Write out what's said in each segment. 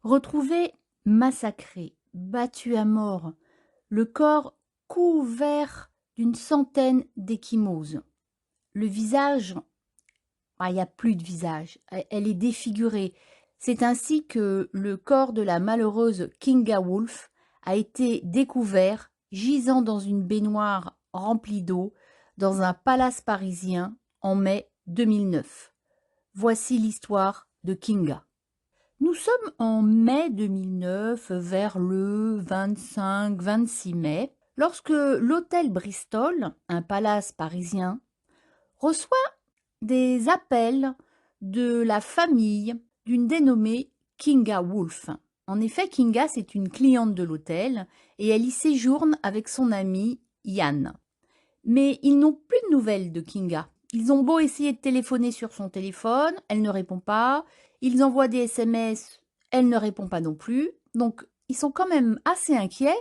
Retrouvé massacré, battu à mort, le corps couvert d'une centaine d'ecchymoses. Le visage, il n'y a plus de visage, elle est défigurée. C'est ainsi que le corps de la malheureuse Kinga Wolf a été découvert gisant dans une baignoire remplie d'eau dans un palace parisien en mai 2009. Voici l'histoire de Kinga. Nous sommes en mai 2009, vers le 25-26 mai, lorsque l'hôtel Bristol, un palace parisien, reçoit des appels de la famille d'une dénommée Kinga Wolf. En effet, Kinga, c'est une cliente de l'hôtel et elle y séjourne avec son ami Yann. Mais ils n'ont plus de nouvelles de Kinga. Ils ont beau essayer de téléphoner sur son téléphone, elle ne répond pas. Ils envoient des SMS, elle ne répond pas non plus. Donc, ils sont quand même assez inquiets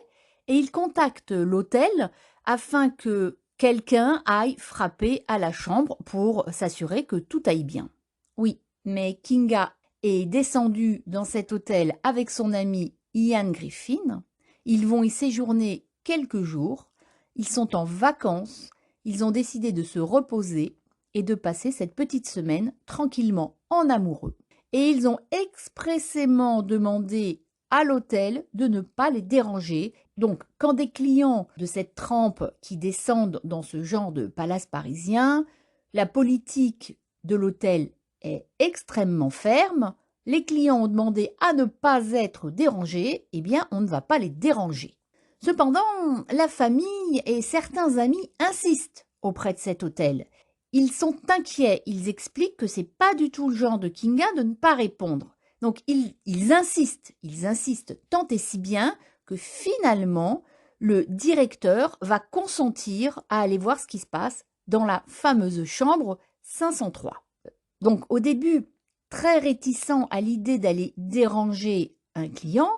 et ils contactent l'hôtel afin que quelqu'un aille frapper à la chambre pour s'assurer que tout aille bien. Oui, mais Kinga est descendue dans cet hôtel avec son ami Ian Griffin. Ils vont y séjourner quelques jours. Ils sont en vacances. Ils ont décidé de se reposer et de passer cette petite semaine tranquillement en amoureux. Et ils ont expressément demandé à l'hôtel de ne pas les déranger. Donc, quand des clients de cette trempe qui descendent dans ce genre de palace parisien, la politique de l'hôtel est extrêmement ferme. Les clients ont demandé à ne pas être dérangés, eh bien, on ne va pas les déranger. Cependant, la famille et certains amis insistent auprès de cet hôtel. Ils sont inquiets, ils expliquent que c'est pas du tout le genre de Kinga de ne pas répondre. Donc ils insistent tant et si bien que finalement le directeur va consentir à aller voir ce qui se passe dans la fameuse chambre 503. Donc au début, très réticent à l'idée d'aller déranger un client,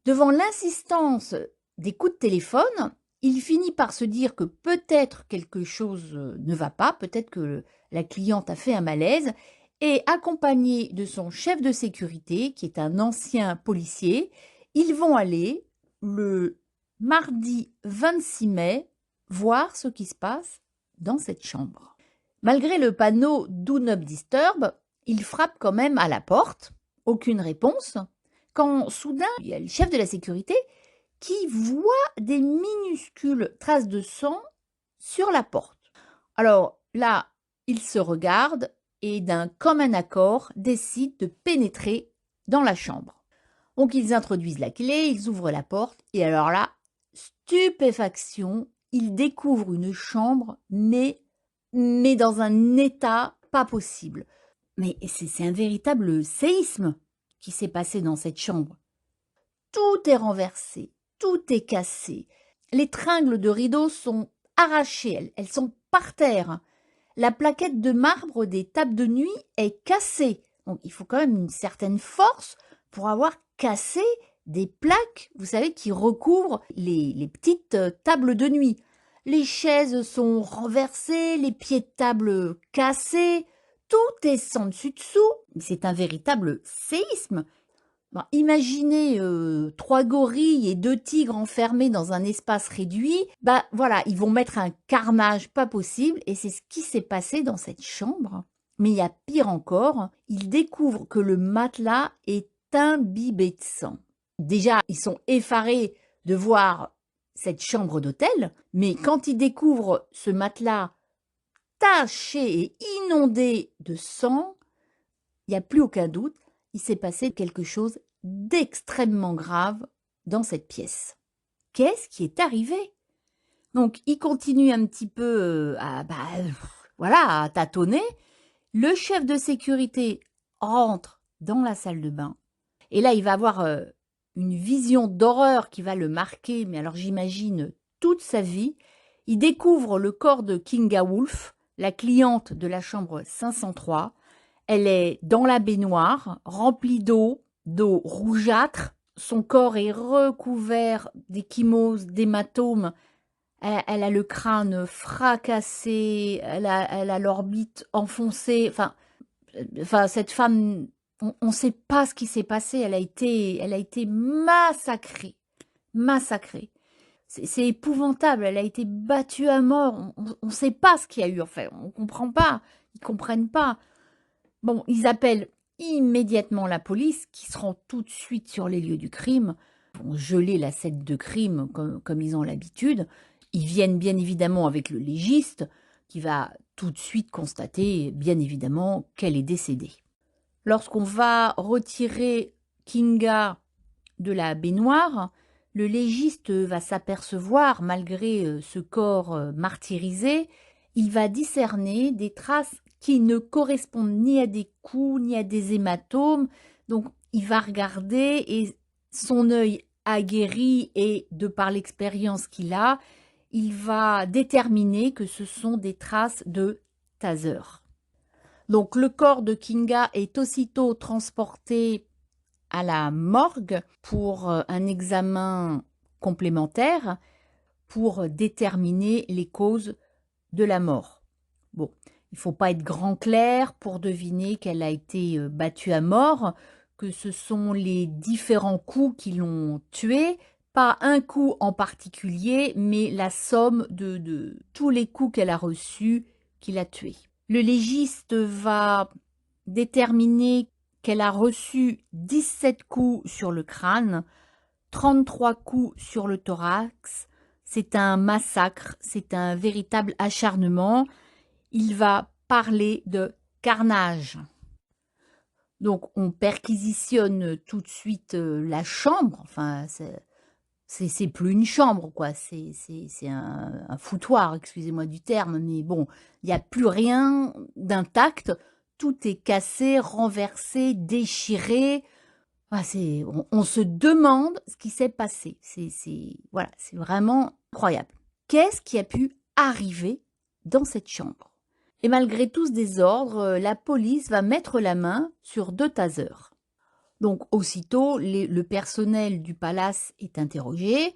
devant l'insistance des coups de téléphone, il finit par se dire que peut-être quelque chose ne va pas, peut-être que la cliente a fait un malaise, et accompagné de son chef de sécurité, qui est un ancien policier, ils vont aller le mardi 26 mai voir ce qui se passe dans cette chambre. Malgré le panneau Do Not Disturb, ils frappent quand même à la porte, aucune réponse, quand soudain il y a le chef de la sécurité qui voit des minuscules traces de sang sur la porte. Alors là, il se regarde et d'un commun accord décide de pénétrer dans la chambre. Donc ils introduisent la clé, ils ouvrent la porte et alors là, stupéfaction, ils découvrent une chambre mais dans un état pas possible. Mais c'est un véritable séisme qui s'est passé dans cette chambre. Tout est renversé, tout est cassé. Les tringles de rideaux sont arrachées, elles sont par terre. La plaquette de marbre des tables de nuit est cassée. Donc il faut quand même une certaine force pour avoir cassé des plaques, vous savez, qui recouvrent les petites tables de nuit. Les chaises sont renversées, les pieds de table cassés, tout est sans dessus-dessous. C'est un véritable séisme. Bon, imaginez 3 gorilles et 2 tigres enfermés dans un espace réduit. Bah voilà, ils vont mettre un carnage pas possible et c'est ce qui s'est passé dans cette chambre. Mais il y a pire encore, ils découvrent que le matelas est imbibé de sang. Déjà, ils sont effarés de voir cette chambre d'hôtel, mais quand ils découvrent ce matelas taché et inondé de sang, il n'y a plus aucun doute, il s'est passé quelque chose d'extrêmement grave dans cette pièce. Qu'est-ce qui est arrivé? Donc, il continue un petit peu à tâtonner. Le chef de sécurité rentre dans la salle de bain. Et là, il va avoir une vision d'horreur qui va le marquer, mais alors j'imagine toute sa vie. Il découvre le corps de Kinga Wolf, la cliente de la chambre 503. Elle est dans la baignoire, remplie d'eau rougeâtre. Son corps est recouvert d'ecchymoses, d'hématomes. Elle a le crâne fracassé, elle a l'orbite enfoncée. Enfin, cette femme On ne sait pas ce qui s'est passé. Elle a été massacrée. Massacrée. C'est épouvantable. Elle a été battue à mort. On ne sait pas ce qu'il y a eu. Enfin, on ne comprend pas. Ils ne comprennent pas. Bon, ils appellent immédiatement la police qui se rend tout de suite sur les lieux du crime. Ils vont geler la scène de crime comme ils ont l'habitude. Ils viennent bien évidemment avec le légiste qui va tout de suite constater bien évidemment qu'elle est décédée. Lorsqu'on va retirer Kinga de la baignoire, le légiste va s'apercevoir, malgré ce corps martyrisé, il va discerner des traces qui ne correspondent ni à des coups, ni à des hématomes. Donc, il va regarder et son œil aguerri et de par l'expérience qu'il a, il va déterminer que ce sont des traces de taser. Donc, le corps de Kinga est aussitôt transporté à la morgue pour un examen complémentaire pour déterminer les causes de la mort. Bon, il ne faut pas être grand clair pour deviner qu'elle a été battue à mort, que ce sont les différents coups qui l'ont tuée, pas un coup en particulier, mais la somme de tous les coups qu'elle a reçus qui l'a tuée. Le légiste va déterminer qu'elle a reçu 17 coups sur le crâne, 33 coups sur le thorax. C'est un massacre, c'est un véritable acharnement. Il va parler de carnage. Donc on perquisitionne tout de suite la chambre, enfin c'est plus une chambre quoi, c'est un foutoir, excusez-moi du terme, mais bon, il n'y a plus rien d'intact, tout est cassé, renversé, déchiré. Ah, on se demande ce qui s'est passé. Voilà, c'est vraiment incroyable. Qu'est-ce qui a pu arriver dans cette chambre? Et malgré tout ce désordre, la police va mettre la main sur 2 tasers. Donc aussitôt, le personnel du palace est interrogé.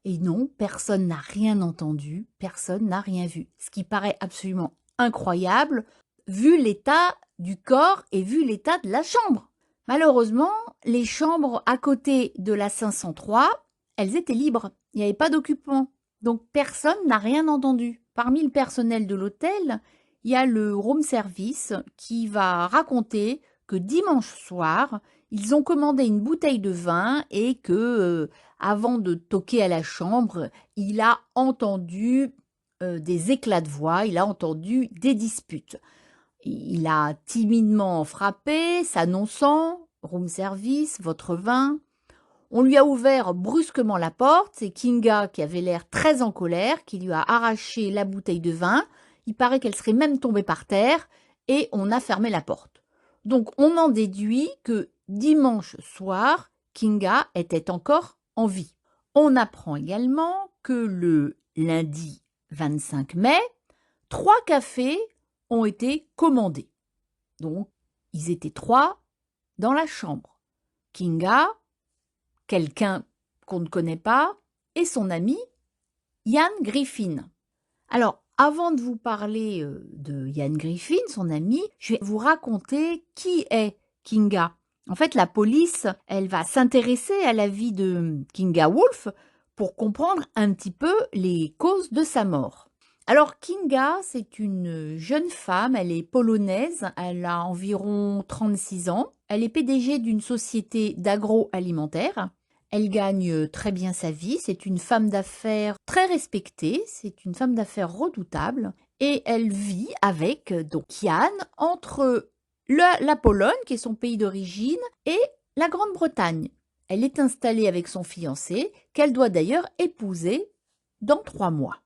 Et non, personne n'a rien entendu, personne n'a rien vu. Ce qui paraît absolument incroyable, vu l'état du corps et vu l'état de la chambre. Malheureusement, les chambres à côté de la 503, elles étaient libres. Il n'y avait pas d'occupants. Donc personne n'a rien entendu. Parmi le personnel de l'hôtel, il y a le room service qui va raconter que dimanche soir, ils ont commandé une bouteille de vin et que, avant de toquer à la chambre, il a entendu des éclats de voix, il a entendu des disputes. Il a timidement frappé, s'annonçant « Room service, votre vin ». On lui a ouvert brusquement la porte, c'est Kinga qui avait l'air très en colère, qui lui a arraché la bouteille de vin. Il paraît qu'elle serait même tombée par terre et on a fermé la porte. Donc on en déduit que dimanche soir, Kinga était encore en vie. On apprend également que le lundi 25 mai, 3 cafés ont été commandés. Donc, ils étaient 3 dans la chambre. Kinga, quelqu'un qu'on ne connaît pas, et son ami Ian Griffin. Alors, avant de vous parler de Ian Griffin, son ami, je vais vous raconter qui est Kinga. En fait, la police, elle va s'intéresser à la vie de Kinga Wolf pour comprendre un petit peu les causes de sa mort. Alors Kinga, c'est une jeune femme, elle est polonaise, elle a environ 36 ans. Elle est PDG d'une société d'agroalimentaire. Elle gagne très bien sa vie, c'est une femme d'affaires très respectée, c'est une femme d'affaires redoutable. Et elle vit avec donc Yann entre la Pologne, qui est son pays d'origine, et la Grande-Bretagne. Elle est installée avec son fiancé, qu'elle doit d'ailleurs épouser dans 3 mois.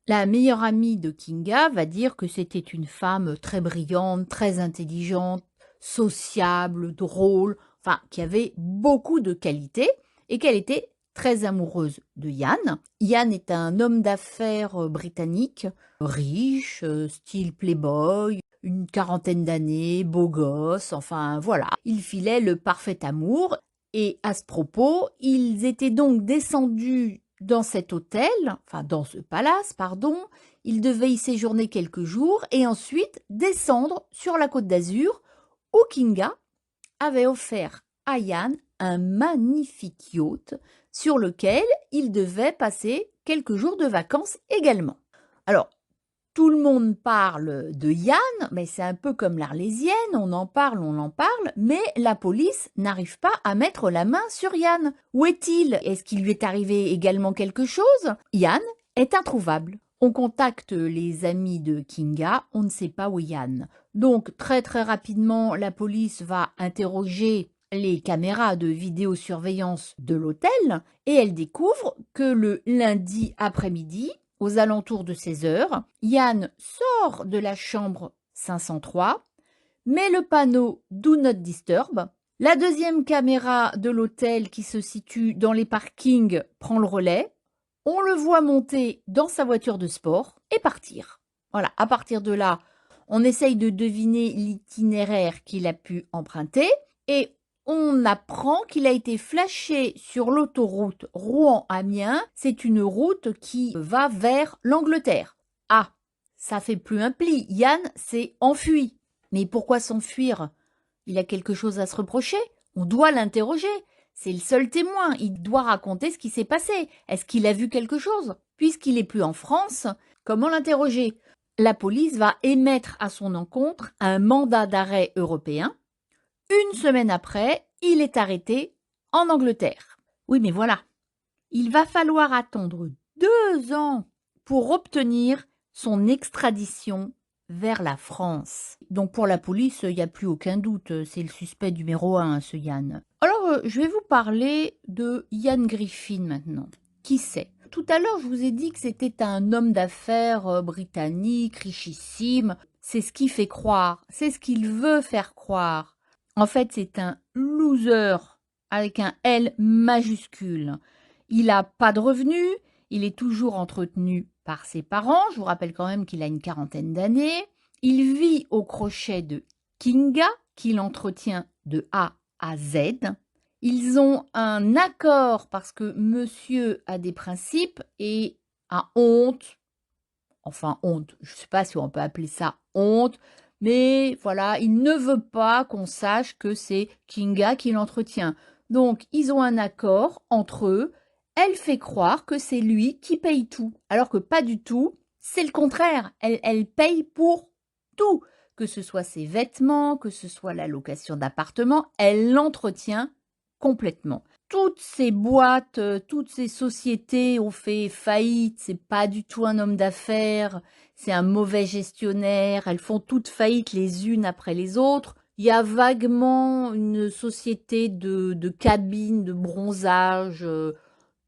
La meilleure amie de Kinga va dire que c'était une femme très brillante, très intelligente, sociable, drôle, enfin qui avait beaucoup de qualités et qu'elle était très amoureuse de Yann. Yann est un homme d'affaires britannique, riche, style playboy, une 40aine d'années, beau gosse, enfin voilà. Il filait le parfait amour et à ce propos, ils étaient donc descendus dans cet hôtel, enfin dans ce palace, pardon. Ils devaient y séjourner quelques jours et ensuite descendre sur la Côte d'Azur où Kinga avait offert à Yann un magnifique yacht sur lequel il devait passer quelques jours de vacances également. Alors, tout le monde parle de Yann, mais c'est un peu comme l'Arlésienne, on en parle, mais la police n'arrive pas à mettre la main sur Yann. Où est-il? Est-ce qu'il lui est arrivé également quelque chose? Yann est introuvable. On contacte les amis de Kinga, on ne sait pas où est Yann. Donc très rapidement, la police va interroger les caméras de vidéosurveillance de l'hôtel et elle découvre que le lundi après-midi, aux alentours de 16 heures, Yann sort de la chambre 503, met le panneau Do Not Disturb. La deuxième caméra de l'hôtel qui se situe dans les parkings prend le relais. On le voit monter dans sa voiture de sport et partir. Voilà, à partir de là, on essaye de deviner l'itinéraire qu'il a pu emprunter et on apprend qu'il a été flashé sur l'autoroute Rouen-Amiens. C'est une route qui va vers l'Angleterre. Ah, ça fait plus un pli. Yann s'est enfui. Mais pourquoi s'enfuir? Il a quelque chose à se reprocher? On doit l'interroger. C'est le seul témoin. Il doit raconter ce qui s'est passé. Est-ce qu'il a vu quelque chose? Puisqu'il n'est plus en France, comment l'interroger? La police va émettre à son encontre un mandat d'arrêt européen. Une semaine après, il est arrêté en Angleterre. Oui, mais voilà, il va falloir attendre 2 ans pour obtenir son extradition vers la France. Donc pour la police, il n'y a plus aucun doute, c'est le suspect numéro 1, ce Yann. Alors, je vais vous parler de Ian Griffin maintenant. Qui c'est? Tout à l'heure, je vous ai dit que c'était un homme d'affaires britannique, richissime. C'est ce qu'il fait croire, c'est ce qu'il veut faire croire. En fait, c'est un loser avec un L majuscule. Il n'a pas de revenus, il est toujours entretenu par ses parents. Je vous rappelle quand même qu'il a une quarantaine d'années. Il vit au crochet de Kinga, qu'il entretient de A à Z. Ils ont un accord parce que monsieur a des principes et a honte. Enfin, honte, je ne sais pas si on peut appeler ça honte, mais voilà, il ne veut pas qu'on sache que c'est Kinga qui l'entretient. Donc, ils ont un accord entre eux. Elle fait croire que c'est lui qui paye tout, alors que pas du tout. C'est le contraire. Elle paye pour tout, que ce soit ses vêtements, que ce soit la location d'appartement. Elle l'entretient complètement. Toutes ces boîtes, toutes ces sociétés ont fait faillite. C'est pas du tout un homme d'affaires. C'est un mauvais gestionnaire. Elles font toutes faillite les unes après les autres. Il y a vaguement une société de cabines de bronzage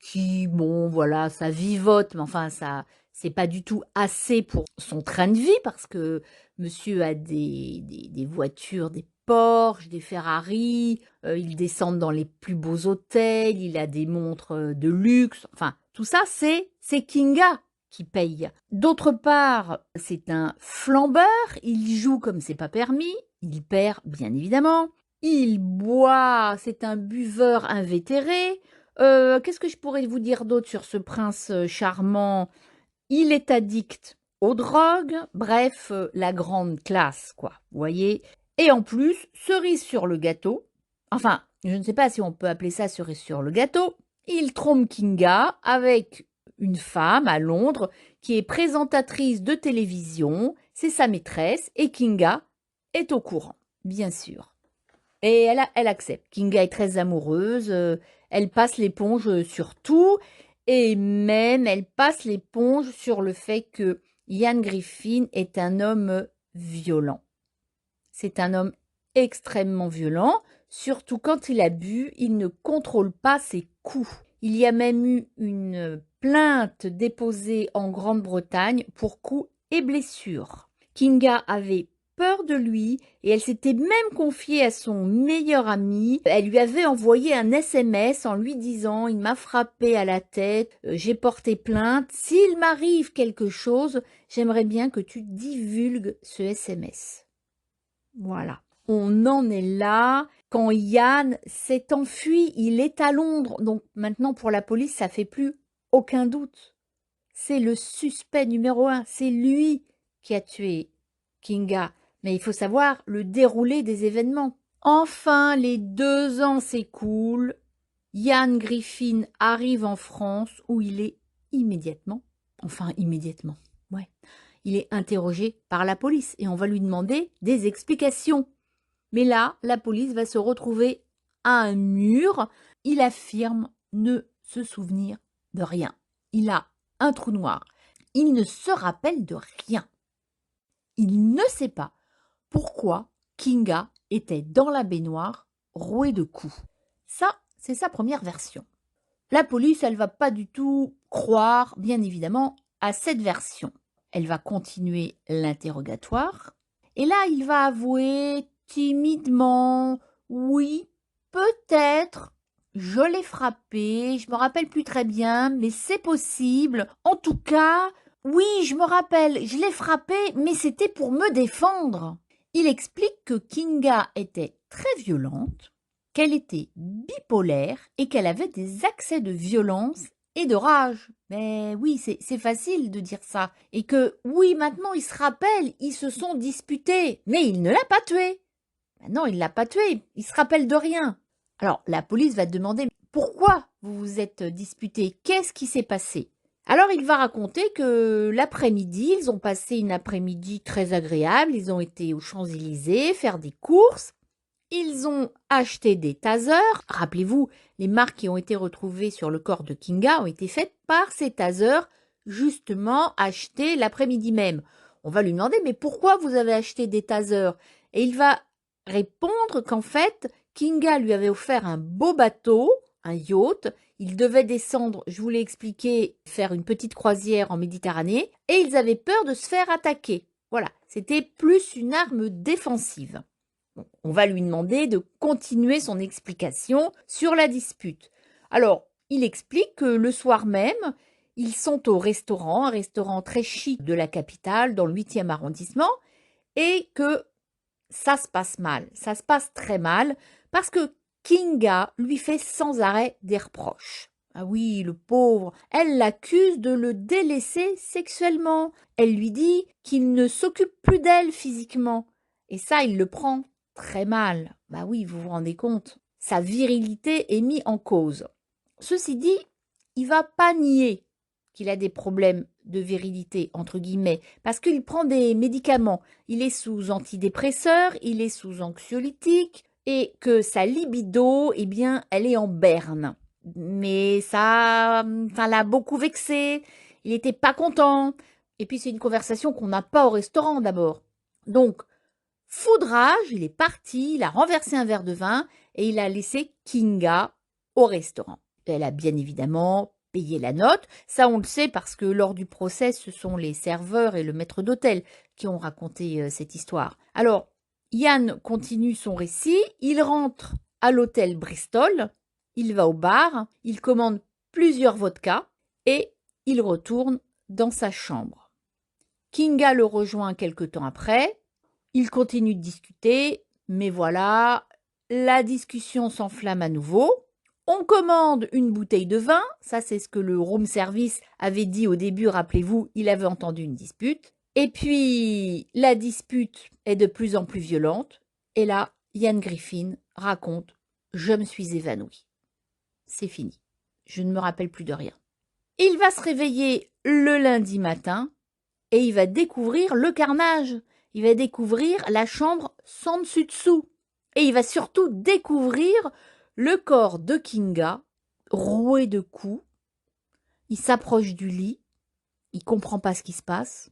qui, bon, voilà, ça vivote, mais enfin, ça, c'est pas du tout assez pour son train de vie parce que monsieur a des voitures, des Porsche, des Ferrari, il descend dans les plus beaux hôtels, il a des montres de luxe, enfin, tout ça, c'est Kinga qui paye. D'autre part, c'est un flambeur, il joue comme c'est pas permis, il perd bien évidemment, il boit, c'est un buveur invétéré. Qu'est-ce que je pourrais vous dire d'autre sur ce prince charmant? Il est addict aux drogues, bref, la grande classe, quoi, vous voyez. Et en plus, cerise sur le gâteau, enfin, je ne sais pas si on peut appeler ça cerise sur le gâteau, il trompe Kinga avec une femme à Londres qui est présentatrice de télévision, c'est sa maîtresse, et Kinga est au courant, bien sûr. Et elle accepte. Kinga est très amoureuse, elle passe l'éponge sur tout, et même elle passe l'éponge sur le fait que Ian Griffin est un homme violent. C'est un homme extrêmement violent, surtout quand il a bu, il ne contrôle pas ses coups. Il y a même eu une plainte déposée en Grande-Bretagne pour coups et blessures. Kinga avait peur de lui et elle s'était même confiée à son meilleur ami. Elle lui avait envoyé un SMS en lui disant « Il m'a frappé à la tête, j'ai porté plainte. S'il m'arrive quelque chose, j'aimerais bien que tu divulgues ce SMS. » Voilà. On en est là. Quand Yann s'est enfui, il est à Londres. Donc maintenant, pour la police, ça fait plus aucun doute. C'est le suspect numéro 1. C'est lui qui a tué Kinga. Mais il faut savoir le déroulé des événements. Enfin, les 2 ans s'écoulent. Ian Griffin arrive en France où il est immédiatement, ouais, il est interrogé par la police et on va lui demander des explications. Mais là, la police va se retrouver à un mur. Il affirme ne se souvenir de rien. Il a un trou noir. Il ne se rappelle de rien. Il ne sait pas pourquoi Kinga était dans la baignoire, rouée de coups. Ça, c'est sa première version. La police, elle va pas du tout croire, bien évidemment, à cette version. Elle va continuer l'interrogatoire. Et là, il va avouer timidement, oui, peut-être, je l'ai frappé, je me rappelle plus très bien, mais c'est possible. En tout cas, oui, je me rappelle, je l'ai frappé, mais c'était pour me défendre. Il explique que Kinga était très violente, qu'elle était bipolaire et qu'elle avait des accès de violence et de rage. Mais oui, c'est facile de dire ça. Et que oui, maintenant ils se rappellent, ils se sont disputés, mais il ne l'a pas tué. Non, il ne l'a pas tué, il se rappelle de rien. Alors la police va demander pourquoi vous vous êtes disputés, qu'est-ce qui s'est passé? Alors il va raconter que l'après-midi, ils ont passé une après-midi très agréable, ils ont été aux Champs-Élysées faire des courses. Ils ont acheté des tasers. Rappelez-vous, les marques qui ont été retrouvées sur le corps de Kinga ont été faites par ces tasers, justement achetés l'après-midi même. On va lui demander, mais pourquoi vous avez acheté des tasers? Et il va répondre qu'en fait, Kinga lui avait offert un beau bateau, un yacht. Ils devaient descendre, je vous l'ai expliqué, faire une petite croisière en Méditerranée, et ils avaient peur de se faire attaquer. Voilà, c'était plus une arme défensive. On va lui demander de continuer son explication sur la dispute. Alors, il explique que le soir même, ils sont au restaurant, un restaurant très chic de la capitale, dans le 8e arrondissement, et que ça se passe mal, ça se passe très mal, parce que Kinga lui fait sans arrêt des reproches. Ah oui, le pauvre, elle l'accuse de le délaisser sexuellement. Elle lui dit qu'il ne s'occupe plus d'elle physiquement. Et ça, il le prend très mal. Bah oui, vous vous rendez compte. Sa virilité est mise en cause. Ceci dit, il va pas nier qu'il a des problèmes de virilité, entre guillemets, parce qu'il prend des médicaments. Il est sous antidépresseur, il est sous anxiolytique, et que sa libido, eh bien, elle est en berne. Mais ça l'a beaucoup vexé, il n'était pas content. Et puis c'est une conversation qu'on n'a pas au restaurant d'abord. Donc, foudrage, il est parti, il a renversé un verre de vin et il a laissé Kinga au restaurant. Elle a bien évidemment payé la note. Ça, on le sait parce que lors du procès, ce sont les serveurs et le maître d'hôtel qui ont raconté cette histoire. Alors, Yann continue son récit. Il rentre à l'hôtel Bristol. Il va au bar. Il commande plusieurs vodkas et il retourne dans sa chambre. Kinga le rejoint quelque temps après. Ils continuent de discuter, mais voilà, la discussion s'enflamme à nouveau. On commande une bouteille de vin, ça c'est ce que le room service avait dit au début, rappelez-vous, il avait entendu une dispute. Et puis, la dispute est de plus en plus violente, et là, Ian Griffin raconte « Je me suis évanoui. C'est fini. Je ne me rappelle plus de rien. » Il va se réveiller le lundi matin, et il va découvrir le carnage. Il va découvrir la chambre sans dessus-dessous. Et il va surtout découvrir le corps de Kinga, roué de coups. Il s'approche du lit. Il comprend pas ce qui se passe.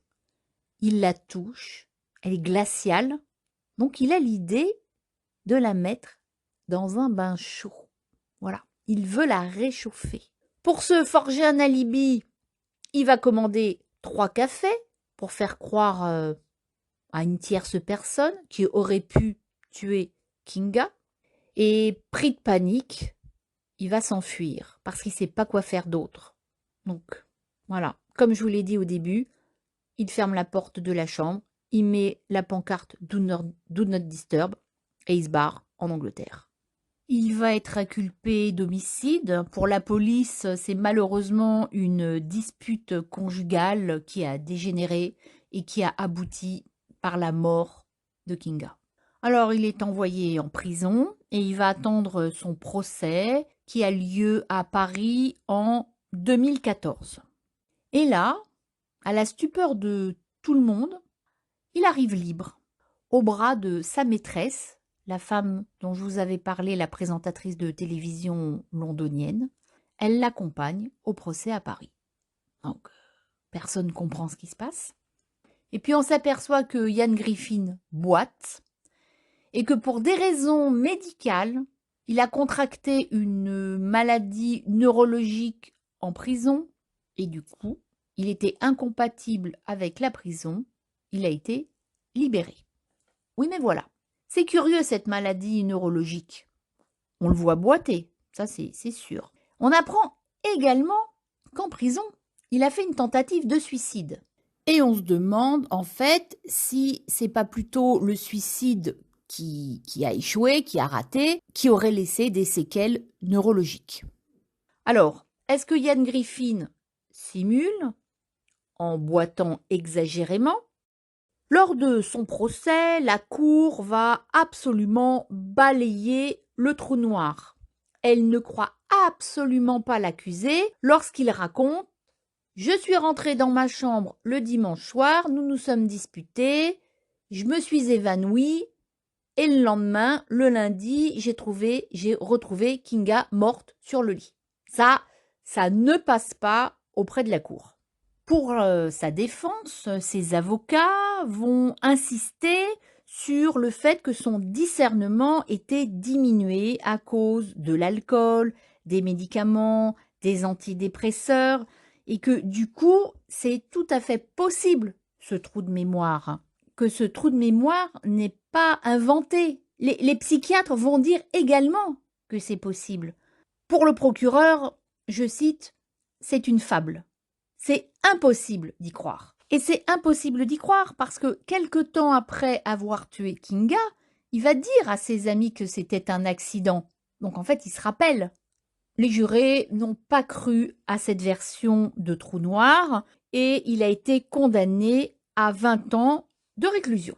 Il la touche. Elle est glaciale. Donc il a l'idée de la mettre dans un bain chaud. Voilà. Il veut la réchauffer. Pour se forger un alibi, il va commander 3 cafés pour faire croire à une tierce personne qui aurait pu tuer Kinga. Et pris de panique, il va s'enfuir parce qu'il ne sait pas quoi faire d'autre. Donc, voilà. Comme je vous l'ai dit au début, il ferme la porte de la chambre, il met la pancarte Do not disturb et il se barre en Angleterre. Il va être inculpé d'homicide. Pour la police, c'est malheureusement une dispute conjugale qui a dégénéré et qui a abouti par la mort de Kinga. Alors, il est envoyé en prison et il va attendre son procès qui a lieu à Paris en 2014. Et là, à la stupeur de tout le monde, il arrive libre, au bras de sa maîtresse, la femme dont je vous avais parlé, la présentatrice de télévision londonienne. Elle l'accompagne au procès à Paris. Donc, personne ne comprend ce qui se passe. Et puis on s'aperçoit que Ian Griffin boite et que pour des raisons médicales, il a contracté une maladie neurologique en prison et du coup, il était incompatible avec la prison. Il a été libéré. Oui, mais voilà. C'est curieux cette maladie neurologique. On le voit boiter, ça c'est sûr. On apprend également qu'en prison, il a fait une tentative de suicide. Et on se demande en fait si c'est pas plutôt le suicide qui a échoué, qui a raté, qui aurait laissé des séquelles neurologiques. Alors, est-ce que Ian Griffin simule en boitant exagérément? Lors de son procès, la cour va absolument balayer le trou noir. Elle ne croit absolument pas l'accusé lorsqu'il raconte: je suis rentré dans ma chambre le dimanche soir, nous nous sommes disputés, je me suis évanoui et le lendemain, le lundi, j'ai retrouvé Kinga morte sur le lit. Ça ne passe pas auprès de la cour. Pour sa défense, ses avocats vont insister sur le fait que son discernement était diminué à cause de l'alcool, des médicaments, des antidépresseurs, et que du coup, c'est tout à fait possible, ce trou de mémoire, que ce trou de mémoire n'est pas inventé. Les psychiatres vont dire également que c'est possible. Pour le procureur, je cite, c'est une fable. C'est impossible d'y croire. Et c'est impossible d'y croire parce que quelque temps après avoir tué Kinga, il va dire à ses amis que c'était un accident. Donc en fait, il se rappelle. Les jurés n'ont pas cru à cette version de trou noir et il a été condamné à 20 ans de réclusion.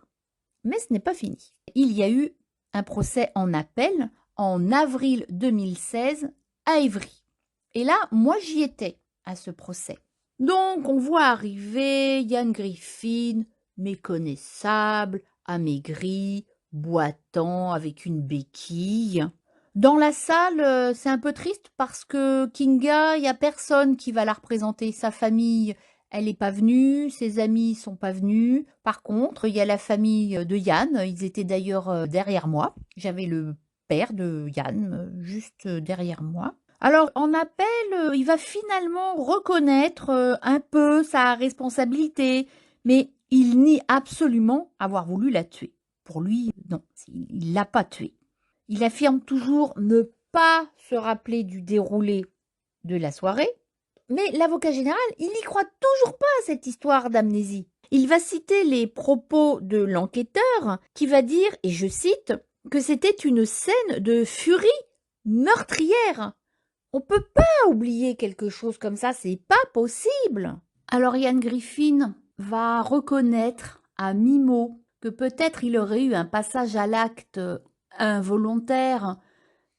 Mais ce n'est pas fini. Il y a eu un procès en appel en avril 2016 à Évry. Et là, moi, j'y étais à ce procès. Donc, on voit arriver Ian Griffin, méconnaissable, amaigri, boitant, avec une béquille. Dans la salle, c'est un peu triste parce que Kinga, il n'y a personne qui va la représenter. Sa famille, elle n'est pas venue, ses amis sont pas venus. Par contre, il y a la famille de Yann, ils étaient d'ailleurs derrière moi. J'avais le père de Yann juste derrière moi. Alors, en appel, il va finalement reconnaître un peu sa responsabilité, mais il nie absolument avoir voulu la tuer. Pour lui, non, il l'a pas tuée. Il affirme toujours ne pas se rappeler du déroulé de la soirée, mais l'avocat général, il n'y croit toujours pas à cette histoire d'amnésie. Il va citer les propos de l'enquêteur qui va dire, et je cite, que c'était une scène de furie meurtrière. On peut pas oublier quelque chose comme ça, c'est pas possible. Alors Ian Griffin va reconnaître à mi-mot que peut-être il aurait eu un passage à l'acte involontaire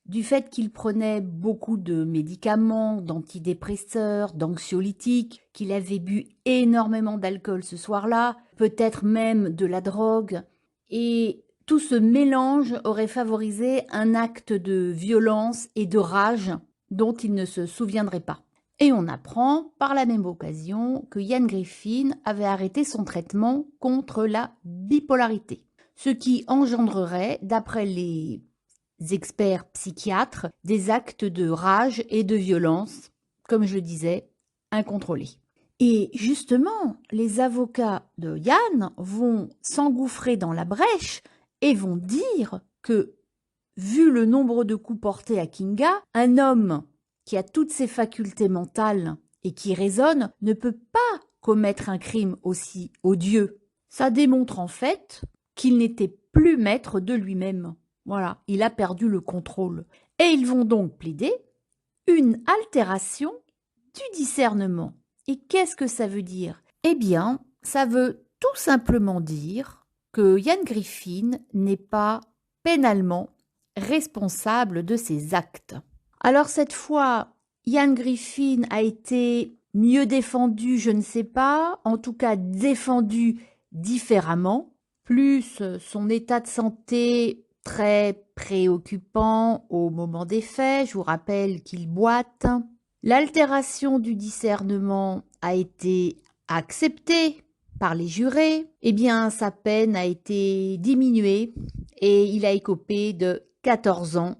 du fait qu'il prenait beaucoup de médicaments, d'antidépresseurs, d'anxiolytiques, qu'il avait bu énormément d'alcool ce soir-là, peut-être même de la drogue, et tout ce mélange aurait favorisé un acte de violence et de rage dont il ne se souviendrait pas. Et on apprend par la même occasion que Ian Griffin avait arrêté son traitement contre la bipolarité, ce qui engendrerait, d'après les experts psychiatres, des actes de rage et de violence, comme je le disais, incontrôlés. Et justement, les avocats de Yann vont s'engouffrer dans la brèche et vont dire que, vu le nombre de coups portés à Kinga, un homme qui a toutes ses facultés mentales et qui raisonne ne peut pas commettre un crime aussi odieux. Ça démontre en fait qu'il n'était plus maître de lui-même. Voilà, il a perdu le contrôle. Et ils vont donc plaider une altération du discernement. Et qu'est-ce que ça veut dire? Eh bien, ça veut tout simplement dire que Ian Griffin n'est pas pénalement responsable de ses actes. Alors cette fois, Ian Griffin a été mieux défendu, je ne sais pas, en tout cas défendu différemment, plus son état de santé très préoccupant au moment des faits, je vous rappelle qu'il boite. L'altération du discernement a été acceptée par les jurés, eh bien sa peine a été diminuée et il a écopé de 14 ans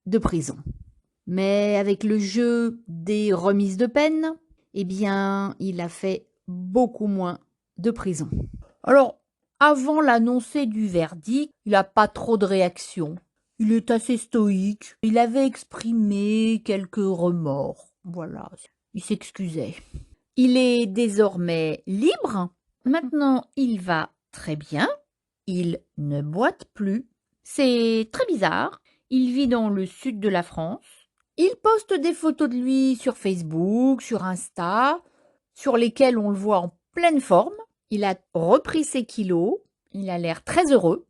de prison. Mais avec le jeu des remises de peine, eh bien, il a fait beaucoup moins de prison. Alors, avant l'annoncé du verdict, il n'a pas trop de réaction. Il est assez stoïque. Il avait exprimé quelques remords. Voilà, il s'excusait. Il est désormais libre. Maintenant, il va très bien. Il ne boite plus. C'est très bizarre. Il vit dans le sud de la France. Il poste des photos de lui sur Facebook, sur Insta, sur lesquelles on le voit en pleine forme. Il a repris ses kilos, il a l'air très heureux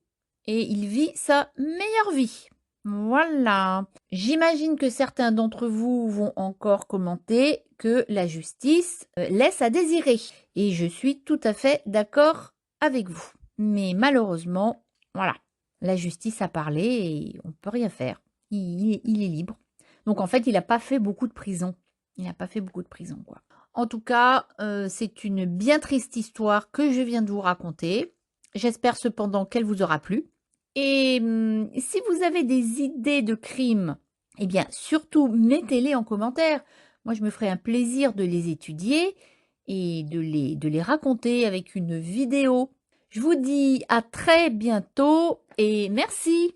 et il vit sa meilleure vie. Voilà. J'imagine que certains d'entre vous vont encore commenter que la justice laisse à désirer. Et je suis tout à fait d'accord avec vous. Mais malheureusement, voilà, la justice a parlé et on ne peut rien faire. Il est libre. Donc en fait, il n'a pas fait beaucoup de prison. Il n'a pas fait beaucoup de prison, quoi. En tout cas, c'est une bien triste histoire que je viens de vous raconter. J'espère cependant qu'elle vous aura plu. Et si vous avez des idées de crimes, eh bien, surtout mettez-les en commentaire. Moi, je me ferai un plaisir de les étudier et de les raconter avec une vidéo. Je vous dis à très bientôt et merci.